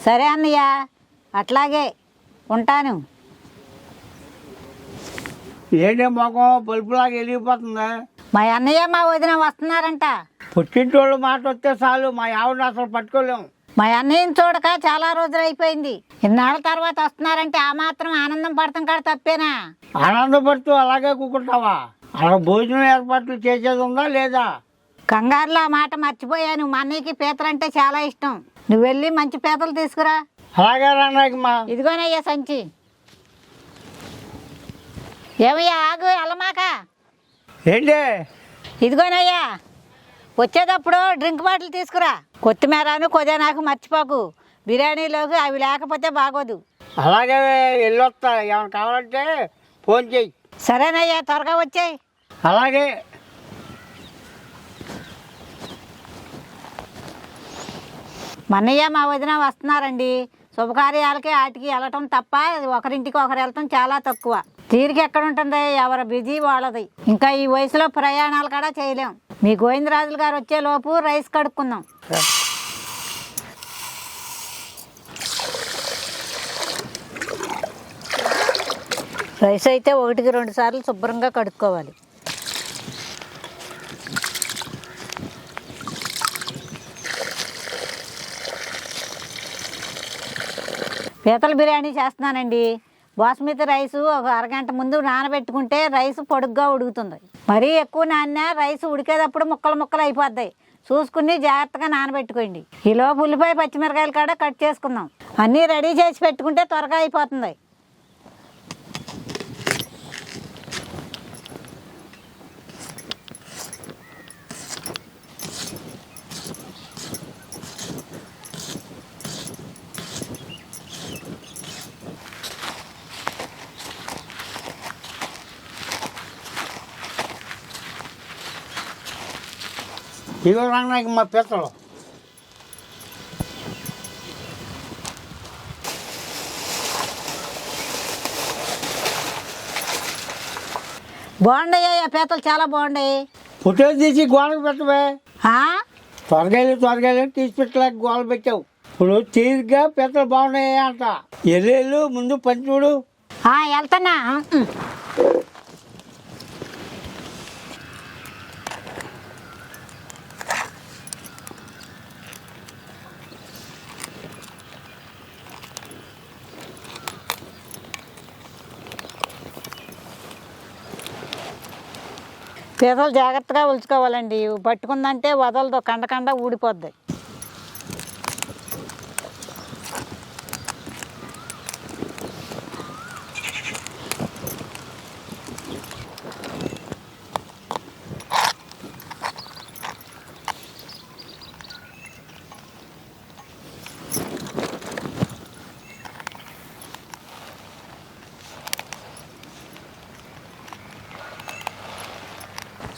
సరే అన్నయ్య, అట్లాగే ఉంటాను. ఏంటి మొఖం పలుపులాగా వెలిగిపోతుంది? మా అన్నయ్య మా వదిన వస్తున్నారంట. పుట్టింటోళ్ళు మాట వస్తే చాలు, మా ఆవిడని అసలు పట్టుకోలేము. మా అన్నయ్యని చూడక చాలా రోజులు అయిపోయింది. ఇన్నాళ్ళ తర్వాత వస్తున్నారంటే ఆ మాత్రం ఆనందం పడతాం కాడ తప్పేనా? ఆనందపడుతూ అలాగే కూకుంటావా? అలా భోజనం ఏర్పాట్లు చేసేది ఉందా లేదా? కంగారులో ఆ మాట మర్చిపోయాను. మా అన్నయ్యకి పీతలు అంటే చాలా ఇష్టం. నువ్వు వెళ్ళి మంచి పీతలు తీసుకురా. అలాగే రానాయకమ్మా. ఇదిగోనయ్యా సంచి. ఏమయ్యా ఆగు, అల్లమాక. ఏంటి? ఇదిగోనయ్యా, వచ్చేటప్పుడు డ్రింక్ బాటిల్ తీసుకురా. కొత్తిమీరను కొద్దిగా మర్చిపోకు. బిర్యానీలోకి అవి లేకపోతే బాగోదు. అలాగే వెళ్ళొస్తా. ఏమైనా కావాలంటే ఫోన్ చెయ్యి. సరేనయ్యా, త్వరగా వచ్చాయి. అలాగే. మా అన్నయ్య మా వదిన వస్తున్నారండి. శుభకార్యాలకి వాటికి వెళ్ళటం తప్ప ఒకరింటికి ఒకరు వెళ్ళటం చాలా తక్కువ. తీరిక ఎక్కడ ఉంటుంది, ఎవరి బిజీ వాళ్ళది. ఇంకా ఈ వయసులో ప్రయాణాలు కూడా చేయలేం. మీ గోవిందరాజులు గారు వచ్చే లోపు రైస్ కడుక్కుందాం. రైస్ అయితే 1-2 సార్లు శుభ్రంగా కడుక్కోవాలి. పీతల బిర్యానీ చేస్తున్నానండి. బాస్మతి రైసు ఒక అరగంట ముందు నానబెట్టుకుంటే రైసు పొడుగ్గా ఉడుకుతుంది. మరీ ఎక్కువ నానినా రైసు ఉడికేటప్పుడు ముక్కలు ముక్కలు అయిపోద్దాయి. చూసుకుని జాగ్రత్తగా నానబెట్టుకోండి. ఈలోపు ఉల్లిపాయ పచ్చిమిరకాయలు కూడా కట్ చేసుకుందాం. అన్నీ రెడీ చేసి పెట్టుకుంటే త్వరగా అయిపోతుంది. ఇగో రానాయకమ్మా పీతలు. బాగుండయ్యా పీతలు, చాలా బాగుండాయి. ఫోటో తీసి గోడకు పెట్టవే. త్వరగా తీసి పెట్టలేక గోడ పెట్టావు. ఇప్పుడు తీరిగ్గా పీతలు బాగున్నాయి అంట. ఎల్లు ముందు పని చూడు. వెళ్తానా? పీతలు జాగ్రత్తగా ఉల్చుకోవాలండి. పట్టుకుందంటే వదలదు, కండ ఊడిపోద్ది.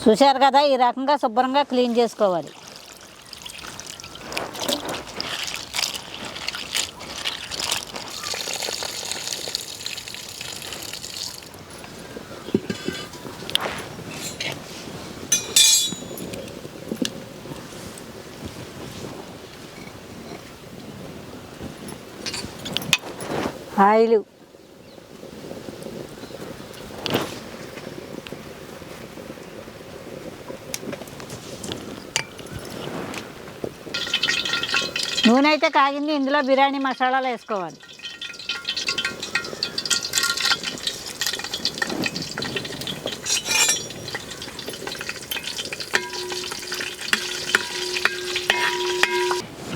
చూశారు కదా, ఈ రకంగా శుభ్రంగా క్లీన్ చేసుకోవాలి. ఆయిలు, నూనె అయితే కాగింది. ఇందులో బిర్యానీ మసాలాలు వేసుకోవాలి.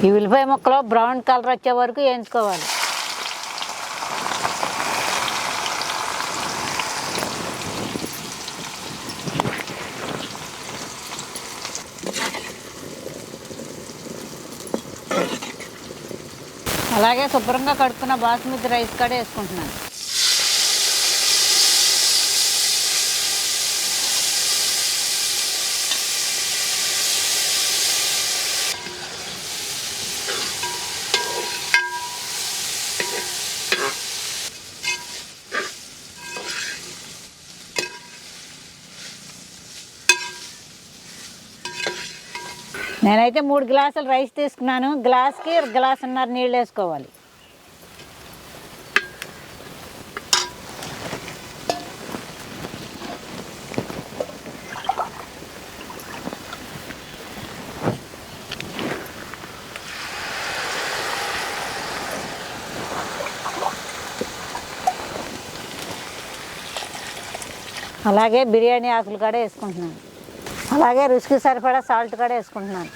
ఈ ఉల్లిపాయ ముక్కలు బ్రౌన్ కలర్ వచ్చే వరకు వేయించుకోవాలి. అలాగే శుభ్రంగా కడుక్కున్న బాస్మతి రైస్ కూడా వేసుకుంటున్నాను. నేనైతే 3 గ్లాసులు రైస్ తీసుకున్నాను. గ్లాస్కి 1.5 గ్లాసున్నర నీళ్ళు వేసుకోవాలి. అలాగే బిర్యానీ ఆకులు కూడా వేసుకుంటున్నాను. అలాగే రుచికి సరిపడా సాల్ట్ కూడా వేసుకుంటున్నాను.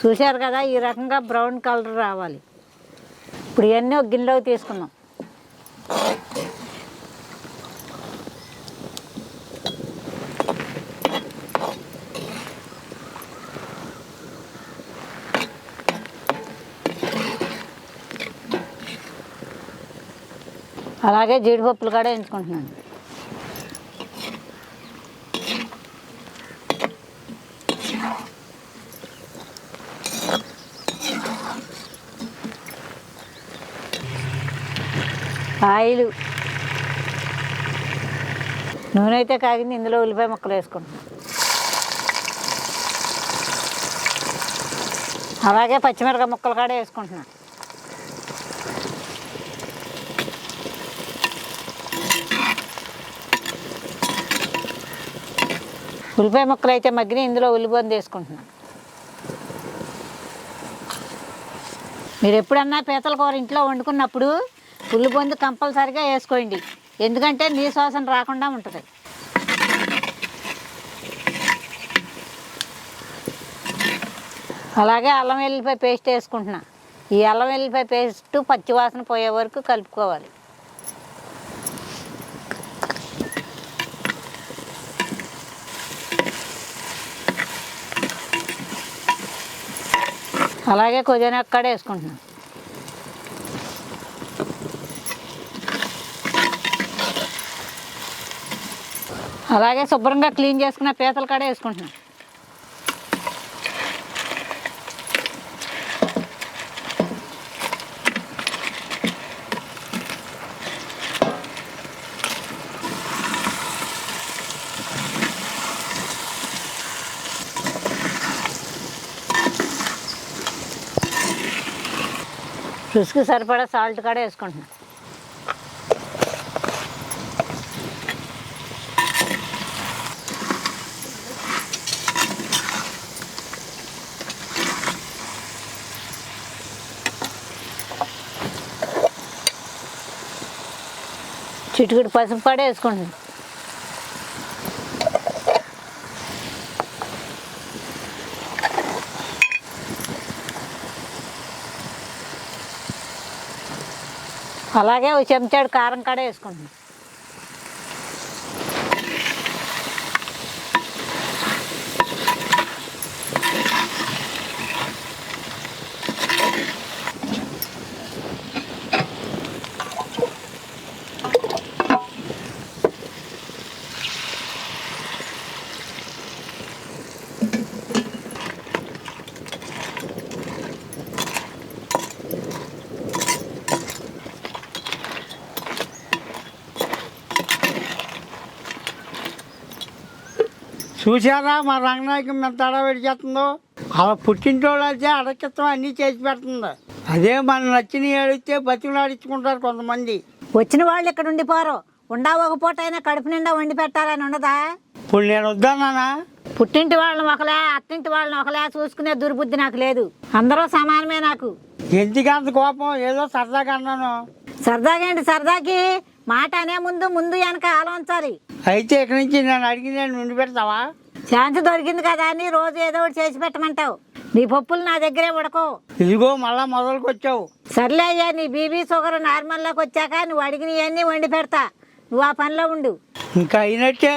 చూశారు కదా, ఈ రకంగా బ్రౌన్ కలర్ రావాలి. ఇప్పుడు ఇవన్నీ ఒక గిన్నెలోకి తీసుకుందాం. అలాగే జీడిపప్పులు కూడా వేయించుకుంటున్నాను. ఆయిల్, నూనె అయితే కాగింది. ఇందులో ఉల్లిపాయ ముక్కలు వేసుకుంటున్నాను. అలాగే పచ్చిమిరపకాయ ముక్కలు కూడా వేసుకుంటున్నాను. ఉల్లిపాయ ముక్కలు అయితే మగ్గిన ఇందులో ఉల్లిపొందు వేసుకుంటున్నాను. మీరు ఎప్పుడన్నా పీతల కూర ఇంట్లో వండుకున్నప్పుడు ఉల్లిపొందు కంపల్సరిగా వేసుకోండి, ఎందుకంటే నీసు వాసన రాకుండా ఉంటుంది. అలాగే అల్లం వెల్లిపాయ పేస్ట్ వేసుకుంటున్నా. ఈ అల్లం వెల్లిపాయ పేస్ట్ పచ్చివాసన పోయే వరకు కలుపుకోవాలి. అలాగే కొద్దిగా అక్కడ వేసుకుంటున్నాను. అలాగే శుభ్రంగా క్లీన్ చేసుకున్న పీతలు కూడా వేసుకుంటున్నాను. రుచికి సరిపడా సాల్ట్ కూడా వేసుకుంటున్నాను. చిటికెడు పసుపు కూడా వేసుకుంటున్నాను. అలాగే ఒక చెంచాడు కారం కూడా వేసుకుంటున్నాను. చూసారా మా రంగనాయకం ఎంత అడవిడి చేస్తుందో? అలా పుట్టింటోళ్ళు అయితే అడకిత్తం అన్నీ చేసి పెడుతుంది. అదే మన నచ్చినవి అడిగితే బతిమలాడించుకుంటారు కొంతమంది. వచ్చిన వాళ్ళు ఇక్కడ ఉండిపోరు, ఉండా ఒక పూట అయినా కడుపు నిండా వండి పెట్టాలని ఉండదా? ఇప్పుడు నేను వద్దానా? పుట్టింటి వాళ్ళని ఒకలే, అత్తింటి వాళ్ళని ఒకలే చూసుకునే దుర్బుద్ధి నాకు లేదు. అందరూ సమానమే నాకు. ఎందుకంత కోపం? ఏదో సరదాగా అన్నాను. సరదాగా ఏంటి? సరదాకి మాట అనే ముందు ముందు వెనక ఆలోచించాలి. అయితే ఇక్కడి నుంచి నేను అడిగి నేను ఉండి పెడతావా? ఛాన్స్ దొరికింది కదా అని రోజు ఏదో ఒకటి చేసి పెట్టమంటావు. నీ పప్పులు నా దగ్గరే ఉడకవు. ఇదిగో మళ్ళా మొదలుకొచ్చావు. సర్లే అయ్యా, నీ బీబీ షుగర్ నార్మల్లోకి వచ్చాక నువ్వు అడిగినవన్నీ వండి పెడతా. నువ్వు ఆ పనిలో ఉండు. ఇంకా అయినట్టే.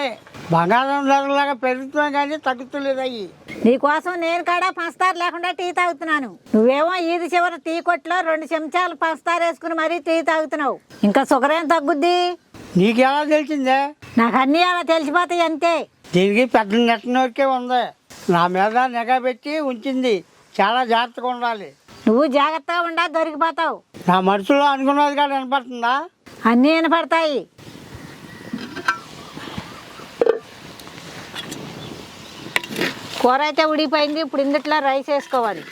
బంగారం ధరలాగా పెరుగుతున్నాయి కానీ తగ్గుతులేదు. అయ్యి నీకోసం నేను కూడా పంచదార లేకుండా టీ తాగుతున్నాను. నువ్వేమో ఈది చివరి టీ కొట్లో 2 చెంచాలు పంచదార వేసుకుని మరీ టీ తాగుతున్నావు. ఇంకా షుగర్ ఏం తగ్గుద్ది? నీకెలా తెలిసిందే? నాకు అన్నీ అలా తెలిసిపోతాయి అంతే. దీనికి పెద్ద నెట్వర్కే ఉంది. నా మీద నిఘా పెట్టి ఉంచింది. చాలా జాగ్రత్తగా ఉండాలి. నువ్వు జాగ్రత్తగా ఉండా, దొరికిపోతావు. నా మనసులో అనుకున్నది కూడా వినపడుతుందా? అన్నీ వినపడతాయి. కూర అయితే ఉడికిపోయింది. ఇప్పుడు ఇందుట్లో రైస్ వేసుకోవాలి.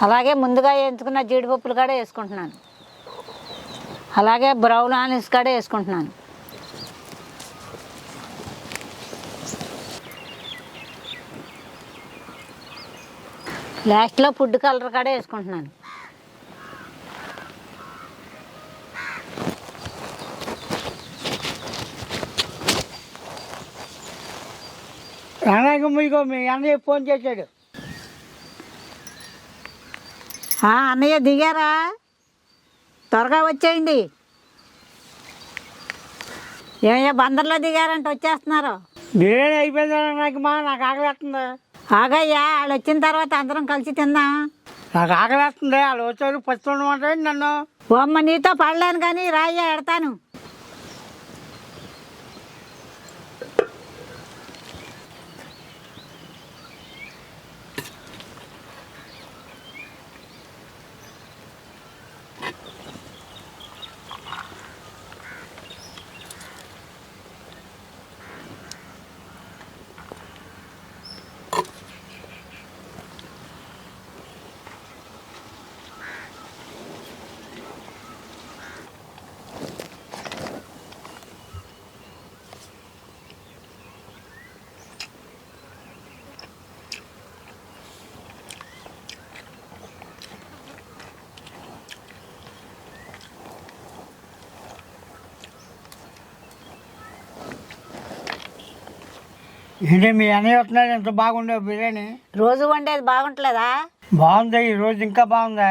అలాగే ముందుగా వేయించుకున్న జీడిపప్పులు కూడా వేసుకుంటున్నాను. అలాగే బ్రౌన్ ఆనియన్స్ కూడా వేసుకుంటున్నాను. లాస్ట్లో ఫుడ్ కలర్ కూడా వేసుకుంటున్నాను. రంగనాయకం మీకు మీ అన్నయ్య ఫోన్ చేశాడు. అన్నయ్య దిగారా? త్వరగా వచ్చేయండి. ఏమయ్యా బందర్లో దిగారంటే వచ్చేస్తున్నారు. బిర్యానీ అయిపోయింది రంగనాయకమ్మా, నాకు ఆకలేస్తుంది. ఆగయ్యా, వాళ్ళు వచ్చిన తర్వాత అందరం కలిసి తిందాం. నాకు ఆకలేస్తుంది. వాళ్ళు వచ్చారు పచ్చి ఉండమంటాడు నన్ను. ఓ అమ్మ, నీతో పడలేను కానీ రాయ్యా, ఎడతాను. ఏంటి మీ అన్నయ్య వస్తున్నాడు, ఎంత బాగుండే బిర్యానీ. రోజు వండేది బాగుంటలేదా? బాగుంది, ఈరోజు ఇంకా బాగుందా.